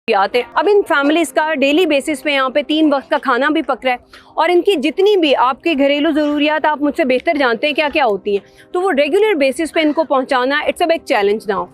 आते हैं। अब इन फैमिलीज का डेली बेसिस पे यहाँ पे 3 वक्त का खाना भी पक रहा है और इनकी जितनी भी आपके घरेलू ज़रूरियात आप मुझसे बेहतर जानते हैं क्या क्या होती हैं, तो वो रेगुलर बेसिस पे इनको पहुँचाना it's a big challenge now.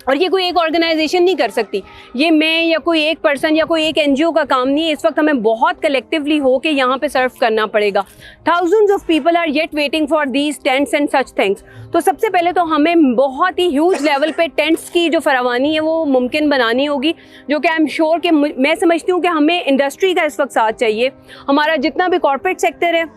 और ये कोई एक ऑर्गेनाइजेशन नहीं कर सकती, ये मैं या कोई एक पर्सन या कोई एक एनजीओ का काम नहीं है। इस वक्त हमें बहुत कलेक्टिवली हो के यहाँ पे सर्व करना पड़ेगा। Thousands of people are yet waiting for these tents and such things. तो सबसे पहले तो हमें बहुत ही ह्यूज लेवल पे टेंट्स की जो फरावानी है वो मुमकिन बनानी होगी, जो कि आई एम श्योर कि मैं समझती हूँ कि हमें इंडस्ट्री का इस वक्त साथ चाहिए। हमारा जितना भी कॉर्पोरेट सेक्टर है,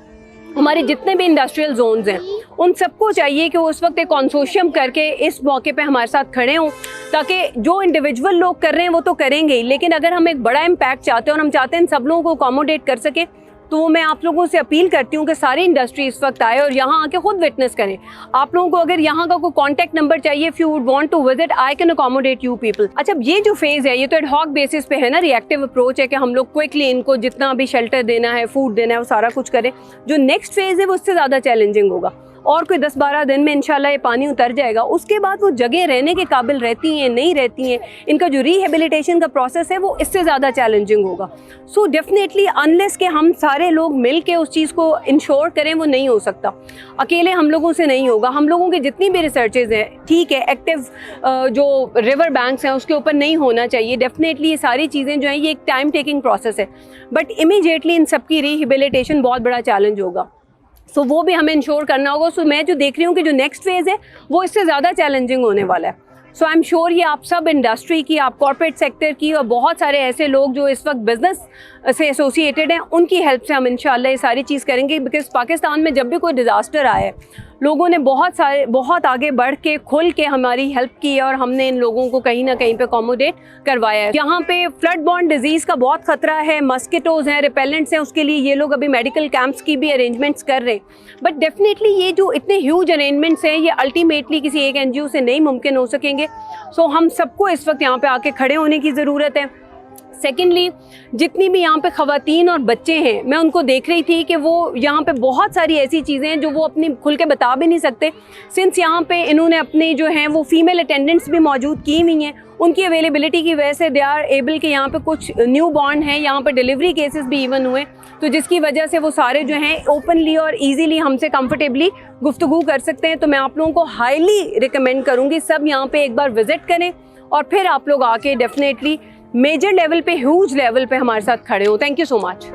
हमारे जितने भी इंडस्ट्रियल जोन्स हैं, उन सबको चाहिए कि वो उस वक्त एक कंसोर्शियम करके इस मौके पे हमारे साथ खड़े हों, ताकि जो इंडिविजुअल लोग कर रहे हैं वो तो करेंगे ही, लेकिन अगर हम एक बड़ा इम्पैक्ट चाहते हैं और हम चाहते हैं सब लोगों को अकोमोडेट कर सकें, तो मैं आप लोगों से अपील करती हूँ कि सारी इंडस्ट्री इस वक्त आए और यहाँ आके खुद विटनेस करें। आप लोगों को अगर यहाँ का कोई कॉन्टैक्ट नंबर चाहिए, if you would want to visit, I can accommodate you people. अच्छा, ये जो फेज़ है ये तो एडहॉक बेसिस पे है ना, रिएक्टिव अप्रोच है कि हम लोग क्विकली इनको जितना भी शेल्टर देना है, फूड देना है, वो सारा कुछ करें। जो नेक्स्ट फेज़ है वो उससे ज़्यादा चैलेंजिंग होगा और कोई 10-12 दिन में इंशाल्लाह ये पानी उतर जाएगा। उसके बाद वो जगह रहने के काबिल रहती हैं नहीं रहती हैं, इनका जो रिहेबिलिटेशन का प्रोसेस है वो इससे ज़्यादा चैलेंजिंग होगा। सो डेफिनेटली अनलेस के हम सारे लोग मिल के उस चीज़ को इंश्योर करें, वो नहीं हो सकता। अकेले हम लोगों से नहीं होगा। हम लोगों की जितनी भी रिसर्चेज हैं, ठीक है, एक्टिव जो रिवर बैंक्स हैं उसके ऊपर नहीं होना चाहिए। डेफिनेटली ये सारी चीज़ें जो हैं ये एक टाइम टेकिंग प्रोसेस है, बट इमीडिएटली इन सबकी रिहेबिलिटेशन बहुत बड़ा चैलेंज होगा। सो वो भी हमें इंश्योर करना होगा। सो मैं जो देख रही हूँ कि जो नेक्स्ट फेज़ है वो इससे ज़्यादा चैलेंजिंग होने वाला है। सो आई एम श्योर ये आप सब इंडस्ट्री की, आप कॉर्पोरेट सेक्टर की और बहुत सारे ऐसे लोग जो इस वक्त बिजनेस से एसोसिएटेड हैं, उनकी हेल्प से हम इंशाल्लाह ये सारी चीज़ करेंगे। बिकॉज पाकिस्तान में जब भी कोई डिज़ास्टर आए, लोगों ने बहुत आगे बढ़ के खुल के हमारी हेल्प की है और हमने इन लोगों को कहीं ना कहीं पे अकोमोडेट करवाया है। यहाँ पे फ्लड बॉर्न डिजीज़ का बहुत ख़तरा है, मस्किटोज़ हैं, रिपेलेंट्स हैं, उसके लिए ये लोग अभी मेडिकल कैंप्स की भी अरेंजमेंट्स कर रहे हैं। बट डेफिनेटली ये जो इतने ह्यूज अरेंजमेंट्स हैं ये अल्टीमेटली किसी एक एनजीओ से नहीं मुमकिन हो सकेंगे। सो हम सबको इस वक्त यहाँ पे आके खड़े होने की ज़रूरत है। सेकेंडली, जितनी भी यहाँ पे ख़वातीन और बच्चे हैं, मैं उनको देख रही थी कि वो यहाँ पे बहुत सारी ऐसी चीज़ें हैं जो वो अपनी खुल के बता भी नहीं सकते। सिंस यहाँ पे इन्होंने अपने जो हैं वो फीमेल अटेंडेंट्स भी मौजूद की हुई हैं, उनकी अवेलेबिलिटी की वजह से दे आर एबल के यहाँ पे कुछ न्यू बॉर्न हैं, यहाँ पे डिलीवरी केसेस भी इवन हुए, तो जिसकी वजह से वो सारे जो हैं ओपनली और ईजीली हमसे कंफर्टेबली गुफ्तगू कर सकते हैं। तो मैं आप लोगों को हाईली रिकमेंड करूँगी सब यहाँ पे एक बार विजिट करें और फिर आप लोग आके डेफिनेटली मेजर लेवल पे, ह्यूज लेवल पे हमारे साथ खड़े हो। Thank you so much.